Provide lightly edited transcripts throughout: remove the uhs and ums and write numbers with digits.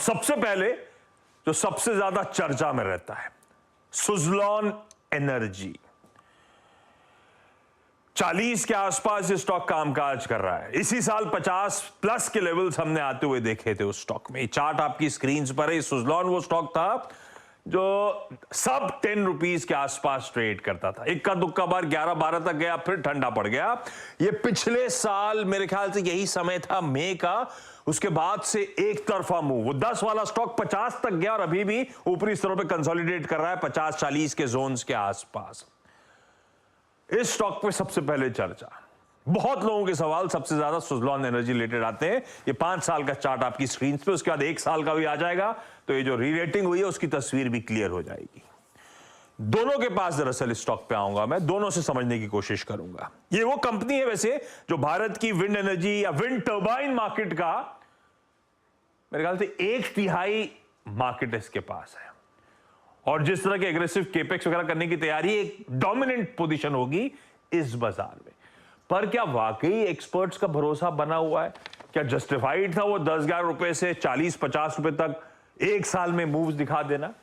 सबसे पहले जो सबसे ज्यादा चर्चा में रहता है, सुजलॉन एनर्जी। 40 के आसपास ये स्टॉक कामकाज कर रहा है। इसी साल 50 प्लस के लेवल्स हमने आते हुए देखे थे उस स्टॉक में। चार्ट आपकी स्क्रीन पर है। सुजलॉन वो स्टॉक था जो सब 10 रुपीज के आसपास ट्रेड करता था। इक्का दुक्का बार 11-12 तक गया, फिर ठंडा पड़ गया। ये पिछले साल मेरे ख्याल से यही समय था, मई का। उसके बाद से एक तरफा मूव, वो 10 वाला स्टॉक 50 तक गया और अभी भी ऊपरी स्तरों पे कंसोलिडेट कर रहा है 50-40 के जोन्स के आसपास। इस स्टॉक पे सबसे पहले चर्चा, बहुत लोगों के सवाल सबसे ज्यादा सुजलॉन एनर्जी रिलेटेड आते हैं। ये 5 साल का चार्ट आपकी स्क्रीन पे, उसके बाद 1 साल का भी आ जाएगा, तो ये जो री रेटिंग हुई है उसकी तस्वीर भी क्लियर हो जाएगी। दोनों के पास दरअसल इस स्टॉक पे आऊंगा मैं, दोनों से समझने की कोशिश करूंगा। ये वो कंपनी है वैसे जो भारत की विंड एनर्जी या विंड टर्बाइन मार्केट का मेरे ख्याल से 1/3 मार्केट इसके पास है, और जिस तरह के एग्रेसिव केपेक्स वगैरह करने की तैयारी, एक डोमिनेंट पोजीशन होगी इस बाजार में। पर क्या वाकई एक्सपर्ट्स का भरोसा बना हुआ है? क्या जस्टिफाइड था वो 10-11 रुपए से 40-50 रुपए तक एक साल में मूव्स दिखा देना?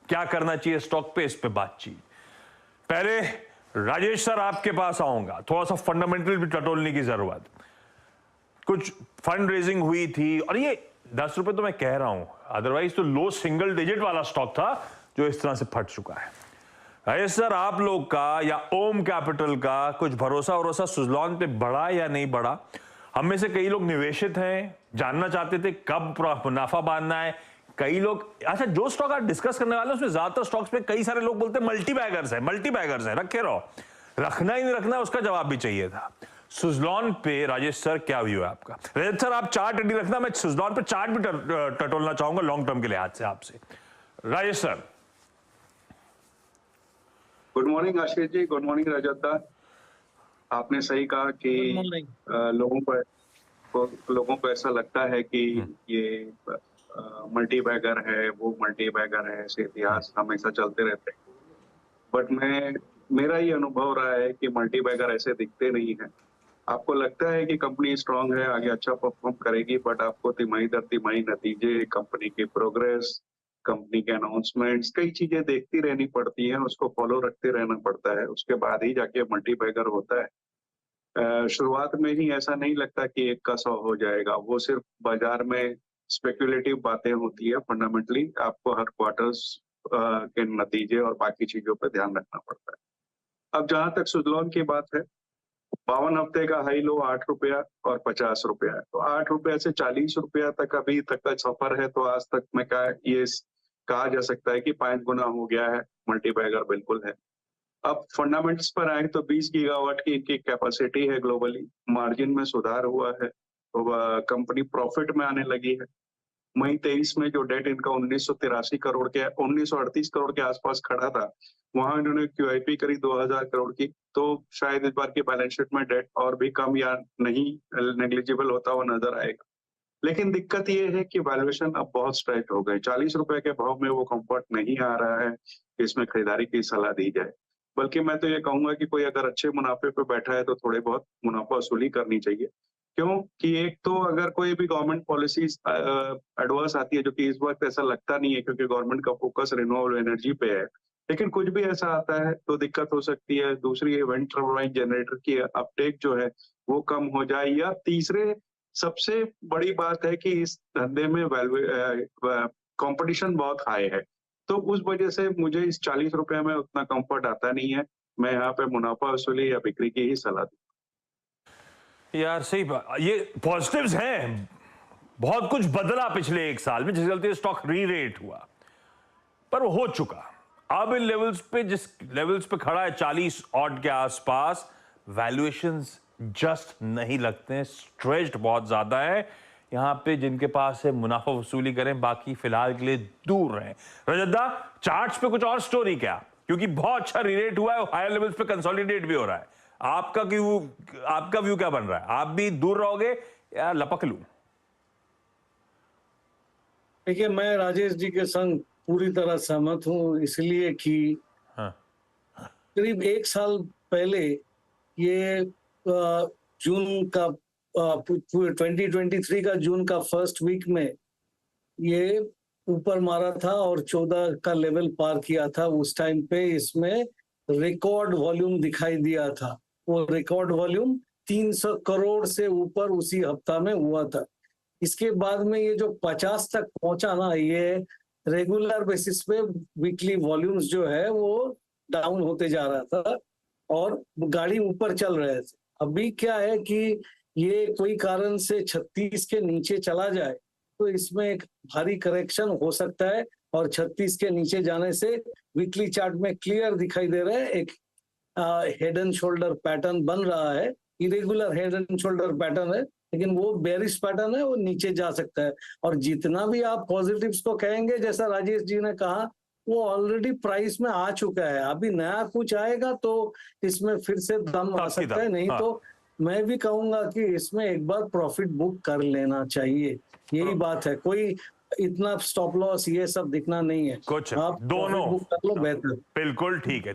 क्या करना चाहिए स्टॉक पे, इस पे बातचीत। पहले राजेश सर आपके पास आऊंगा, थोड़ा सा फंडामेंटल भी टटोलने की जरूरत। कुछ फंड रेजिंग हुई थी, और ये 10 रुपए तो मैं कह रहा हूं, अदरवाइज तो लो सिंगल डिजिट वाला स्टॉक था जो इस तरह से फट चुका है। राजेश सर, आप लोग का या ओम कैपिटल का कुछ भरोसा सुजलॉन पे बढ़ा या नहीं बढ़ा? हम में से कई लोग निवेशित हैं, जानना चाहते थे कब मुनाफा बांधना है। कई लोग, अच्छा, जो स्टॉक आप डिस्कस करने वाले हैं उसमें ज्यादातर स्टॉक्स पे कई सारे लोग बोलते हैं मल्टी बैगर्स है, रखे रहो। रखना ही नहीं रखना, उसका जवाब भी चाहिए था। सुजलॉन पे राजेश सर क्या व्यू है आपका? राजेश सर, आप चार्ट रेडी रखना, मैं सुजलॉन पे चार्ट भी टटोलना चाहूंगा लॉन्ग टर्म के लिहाज से आपसे। Rajesh sir. Good morning Ashish ji, good morning रजत दा। आपने सही कहा कि लोगों को ऐसा लगता है कि ये मल्टी बैगर है, वो मल्टी बैगर है, ऐसे इतिहास हमेशा चलते रहते हैं। बट मेरा ये अनुभव रहा है कि मल्टी बैगर ऐसे दिखते नहीं है। आपको लगता है कि कंपनी स्ट्रांग है, आगे अच्छा परफॉर्म करेगी, बट आपको तिमाही दर तिमाही नतीजे, कंपनी की प्रोग्रेस, कंपनी के अनाउंसमेंट्स, कई चीजें देखती रहनी पड़ती हैं, उसको फॉलो रखते रहना पड़ता है, उसके बाद ही जाके मल्टी बैगर होता है। शुरुआत में ही ऐसा नहीं लगता कि 1 का 100 हो जाएगा। वो सिर्फ बाजार में स्पेक्युलेटिव बातें होती है। फंडामेंटली आपको हर क्वार्टर्स के नतीजे और बाकी चीजों पर ध्यान रखना पड़ता है। अब जहां तक सुजलॉन की बात है, 52 हफ्ते का हाई लो 8 रुपया और 50 रुपया है, तो 8 रुपया से 40 रुपया तक अभी तक का सफर है। तो आज तक में ये कहा जा सकता है कि 5 गुना हो गया है, मल्टी बैगर बिल्कुल है। अब फंडामेंट्स पर आए तो 20 गीगावाट की इनकी कैपेसिटी है ग्लोबली, मार्जिन में सुधार हुआ है, तो कंपनी प्रॉफिट में आने लगी है। मई 23 में जो डेट इनका 1938 करोड़ के आसपास खड़ा था, वहां इन्होंने QIP करी 2000 करोड़ की, तो शायद इस बार की बैलेंस शीट में डेट और भी कम या नहीं नेग्लिजिबल होता हुआ नजर आएगा। लेकिन दिक्कत ये है कि वैल्यूएशन अब बहुत स्ट्रेच हो गए। 40 रुपए के भाव में वो कंफर्ट नहीं आ रहा है कि इसमें खरीदारी की सलाह दी जाए। बल्कि मैं तो ये कहूंगा कि कोई अगर अच्छे मुनाफे पे बैठा है तो थोड़े बहुत मुनाफा वसूली करनी चाहिए। क्यों कि एक तो अगर कोई भी गवर्नमेंट पॉलिसीज एडवर्स आती है, जो कि इस वक्त ऐसा लगता नहीं है क्योंकि गवर्नमेंट का फोकस रिन्यूएबल एनर्जी पे है, लेकिन कुछ भी ऐसा आता है तो दिक्कत हो सकती है। दूसरी, विंड टर्बाइन जनरेटर की अपटेक जो है वो कम हो जाए, या तीसरे सबसे बड़ी बात है कि इस धंधे में कंपटीशन बहुत हाई है, तो उस वजह से मुझे इस 40 रुपए में उतना कंफर्ट आता नहीं है। मैं यहाँ पे मुनाफा वसूली या बिक्री की ही सलाह दूं। यार सही बात, ये पॉजिटिव्स हैं। बहुत कुछ बदला पिछले 1 साल में, जिस चलते स्टॉक री रेट हुआ, पर वो हो चुका। अब इन लेवल्स पे, जिस लेवल्स पे खड़ा है 40 ऑड के आसपास, वैल्यूएशंस जस्ट नहीं लगते हैं, स्ट्रेच्ड बहुत ज्यादा है। यहां पे जिनके पास है मुनाफा वसूली करें, बाकी फिलहाल के लिए दूर रहें। रजत, चार्ट्स पे कुछ और स्टोरी क्या? क्योंकि बहुत अच्छा रीरेट हुआ है, हायर लेवल्स पे कंसोलिडेट भी हो रहा है। आपका व्यू क्या बन रहा है? आप भी दूर रहोगे या लपक लूं? देखिए, मैं राजेश जी के संग पूरी तरह सहमत हूं, इसलिए कि करीब 1 साल पहले ये जून का 2023 का जून का फर्स्ट वीक में ये ऊपर मारा था और 14 का लेवल पार किया था। उस टाइम पे इसमें रिकॉर्ड वॉल्यूम दिखाई दिया था। वो रिकॉर्ड वॉल्यूम 300 करोड़ से ऊपर उसी हफ्ता में हुआ था। इसके बाद में ये जो 50 तक पहुंचा ना, ये रेगुलर बेसिस पे वीकली वॉल्यूम्स जो है वो डाउन होते जा रहा था और गाड़ी ऊपर चल रहे थे। अभी क्या है कि ये कोई कारण से 36 के नीचे चला जाए तो इसमें एक भारी करेक्शन हो सकता है और 36 के नीचे जाने से वीकली चार्ट में क्लियर दिखाई दे रहा है एक हेड एंड शोल्डर पैटर्न बन रहा है। Irregular head and shoulder pattern है, लेकिन वो बेरिश पैटर्न है, वो नीचे जा सकता है। और जितना भी आप पॉजिटिव्स को कहेंगे, जैसा राजेश जी ने कहा, वो ऑलरेडी प्राइस में आ चुका है। अभी नया कुछ आएगा तो इसमें फिर से दम आ सकता है, नहीं तो मैं भी कहूंगा कि इसमें एक बार प्रॉफिट बुक कर लेना चाहिए। यही बात है, कोई इतना स्टॉप लॉस ये सब दिखना नहीं है। कुछ आप दोनों बुक कर लो, बेहतर। बिल्कुल ठीक है।